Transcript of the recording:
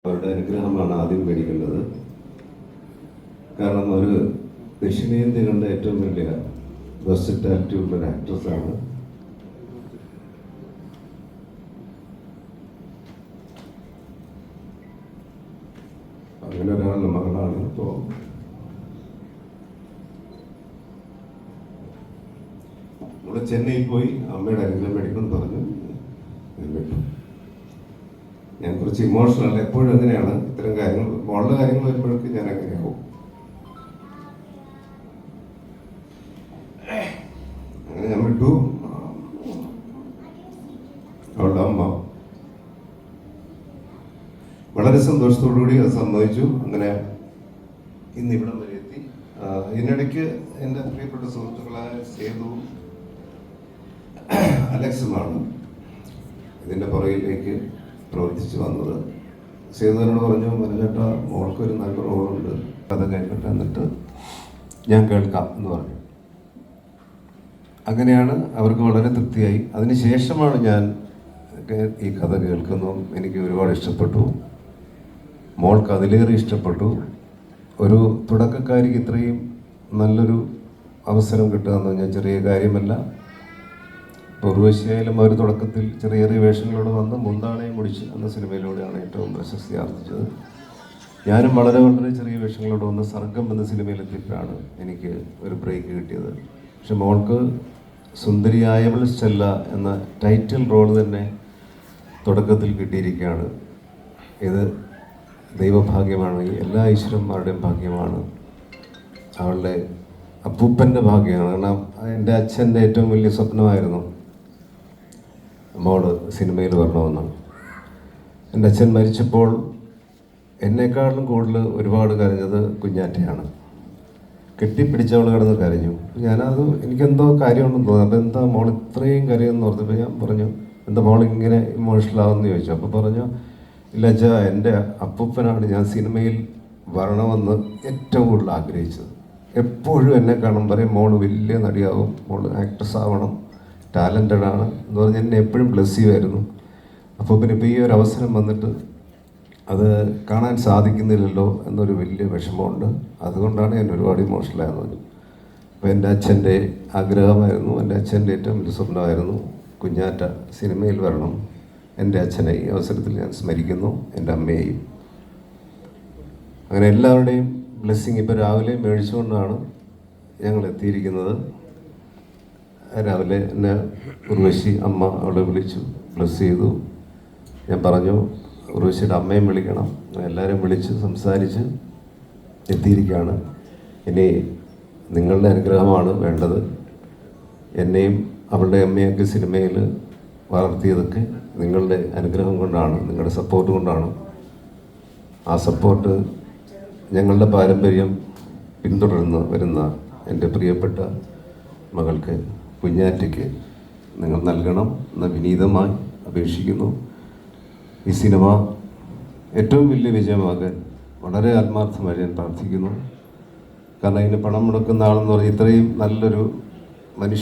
അവരുടെ അനുഗ്രഹമാണ് ആദ്യം മേടിക്കേണ്ടത്. കാരണം ഒരു ദക്ഷിണേന്ത്യ കണ്ട ഏറ്റവും വലിയ വെർസറ്റാലിറ്റി ഉള്ള ഒരു ആക്ട്രസ്സാണ്. അങ്ങനെ ഒരാളുടെ മകളാണ്. ഇപ്പോൾ ഇവിടെ ചെന്നൈയിൽ പോയി അമ്മയുടെ അനുഗ്രഹം മേടിക്കുമെന്ന് പറഞ്ഞു. ഞാൻ കുറച്ച് ഇമോഷണൽ, എപ്പോഴും അങ്ങനെയാണ്. ഇത്തരം കാര്യങ്ങൾ, മോളുടെ കാര്യങ്ങൾ വരുമ്പോഴേക്കും ഞാൻ അങ്ങനെയാവും. അങ്ങനെ ഞാൻ വിട്ടു. അവളുടെ അമ്മ വളരെ സന്തോഷത്തോടുകൂടി അത് സമ്മതിച്ചു. അങ്ങനെ ഇന്ന് ഇവിടം വരെ എത്തി. ഇതിനിടയ്ക്ക് എൻ്റെ പ്രിയപ്പെട്ട സുഹൃത്തുക്കളായ സേതു, അലക്സുമാണ് ഇതിൻ്റെ പുറകിലേക്ക് പ്രവർത്തിച്ചു വന്നത്. സേതുവിനോട് പറഞ്ഞു, മനോജേട്ടാ മോൾക്കൊരു നല്ല റോളുണ്ട്, കഥ കേൾക്കട്ടെ, എന്നിട്ട് ഞാൻ കേൾക്കാം എന്ന് പറഞ്ഞു. അങ്ങനെയാണ് അവർക്ക് വളരെ തൃപ്തിയായി. അതിനുശേഷമാണ് ഞാൻ ഈ കഥ കേൾക്കുന്നതും എനിക്ക് ഒരുപാട് ഇഷ്ടപ്പെട്ടു. മോൾക്ക് അതിലേറെ ഇഷ്ടപ്പെട്ടു. ഒരു തുടക്കക്കാരിക്ക് ഇത്രയും നല്ലൊരു അവസരം കിട്ടുക എന്ന് പറഞ്ഞാൽ ചെറിയ കാര്യമല്ല. ഉർവശിയായാലും അവർ തുടക്കത്തിൽ ചെറിയ ചെറിയ വേഷങ്ങളോട് വന്ന് മുന്താണയും മുടിച്ച് എന്ന സിനിമയിലൂടെയാണ് ഏറ്റവും പ്രശസ്തി ആർജിച്ചത്. ഞാനും വളരെ വളരെ ചെറിയ വേഷങ്ങളോട് വന്ന് സർഗം എന്ന സിനിമയിലെത്തിയപ്പോഴാണ് എനിക്ക് ഒരു ബ്രേക്ക് കിട്ടിയത്. പക്ഷെ മോൾക്ക് സുന്ദരിയായവൾ സ്റ്റെല്ല എന്ന ടൈറ്റിൽ റോൾ തന്നെ തുടക്കത്തിൽ കിട്ടിയിരിക്കുകയാണ്. ഇത് ദൈവഭാഗ്യമാണ്, എല്ലാ ഈശ്വരന്മാരുടെയും ഭാഗ്യമാണ്, അവളുടെ അപ്പൂപ്പൻ്റെ ഭാഗ്യമാണ്. കാരണം എൻ്റെ അച്ഛൻ്റെ ഏറ്റവും വലിയ സ്വപ്നമായിരുന്നു മോള് സിനിമയിൽ വരണമെന്ന്. എൻ്റെ അച്ഛൻ മരിച്ചപ്പോൾ എന്നെക്കാളും കൂടുതൽ ഒരുപാട് കരഞ്ഞത് കുഞ്ഞാറ്റയാണ്. കെട്ടിപ്പിടിച്ചവൾ കിടന്ന് കരഞ്ഞു. ഞാനത് എനിക്കെന്തോ കാര്യമുണ്ടെന്ന് തോന്നി. അപ്പോൾ എന്താ മോൾ ഇത്രയും കരയെന്ന് ഓർത്തപ്പോൾ ഞാൻ പറഞ്ഞു, എന്താ മോൾ ഇങ്ങനെ ഇമോഷണലാവെന്ന് ചോദിച്ചു. അപ്പോൾ പറഞ്ഞു, ഇല്ല അച്ഛാ, എൻ്റെ അപ്പൂപ്പനാണ് ഞാൻ സിനിമയിൽ വരണമെന്ന് ഏറ്റവും കൂടുതൽ ആഗ്രഹിച്ചത്. എപ്പോഴും എന്നെ കാണും പറയും, മോള് വലിയ നടിയാവും, മോള് ആക്ട്രസ് ആവണം, ടാലൻറ്റഡ് ആണ് എന്ന് പറഞ്ഞ് എന്നെ എപ്പോഴും ബ്ലെസ് ചെയ്യുമായിരുന്നു. അപ്പോൾ പിന്നെ ഇപ്പോൾ ഈ ഒരു അവസരം വന്നിട്ട് അത് കാണാൻ സാധിക്കുന്നില്ലല്ലോ എന്നൊരു വലിയ വിഷമമുണ്ട്. അതുകൊണ്ടാണ് ഞാൻ ഒരുപാട് ഇമോഷണലായെന്ന് പറഞ്ഞു. അപ്പോൾ എൻ്റെ അച്ഛൻ്റെ ആഗ്രഹമായിരുന്നു, എൻ്റെ അച്ഛൻ്റെ ഏറ്റവും വലിയ സ്വപ്നമായിരുന്നു കുഞ്ഞാറ്റ സിനിമയിൽ വരണം. എൻ്റെ അച്ഛനെ ഈ അവസരത്തിൽ ഞാൻ സ്മരിക്കുന്നു, എൻ്റെ അമ്മയെയും. അങ്ങനെ എല്ലാവരുടെയും ബ്ലെസ്സിങ് ഇപ്പോൾ രാവിലെ മേടിച്ചുകൊണ്ടാണ് ഞങ്ങൾ എത്തിയിരിക്കുന്നത്. രാവിലെ എന്നെ ഉർവശി അമ്മ അവളെ വിളിച്ചു, ബ്ലെസ് ചെയ്തു. ഞാൻ പറഞ്ഞു, ഉർവശിയുടെ അമ്മയും വിളിക്കണം. എല്ലാവരും വിളിച്ച് സംസാരിച്ച് എത്തിയിരിക്കുകയാണ്. ഇനി നിങ്ങളുടെ അനുഗ്രഹമാണ് വേണ്ടത്. എന്നെയും അവളുടെ അമ്മയൊക്കെ സിനിമയിൽ വളർത്തിയതൊക്കെ നിങ്ങളുടെ അനുഗ്രഹം കൊണ്ടാണ്, നിങ്ങളുടെ സപ്പോർട്ട് കൊണ്ടാണ്. ആ സപ്പോർട്ട് ഞങ്ങളുടെ പാരമ്പര്യം പിന്തുടർന്ന് വരുന്ന എൻ്റെ പ്രിയപ്പെട്ട മകൾക്ക് കുഞ്ഞാറ്റയ്ക്ക് നിങ്ങൾ നൽകണം എന്ന് വിനീതമായി അപേക്ഷിക്കുന്നു. ഈ സിനിമ ഏറ്റവും വലിയ വിജയമാകാൻ വളരെ ആത്മാർത്ഥമായി ഞാൻ പ്രാർത്ഥിക്കുന്നു. കാരണം ഇതിന് പണം മുടക്കുന്ന ആളെന്ന് പറഞ്ഞാൽ ഇത്രയും നല്ലൊരു മനുഷ്യ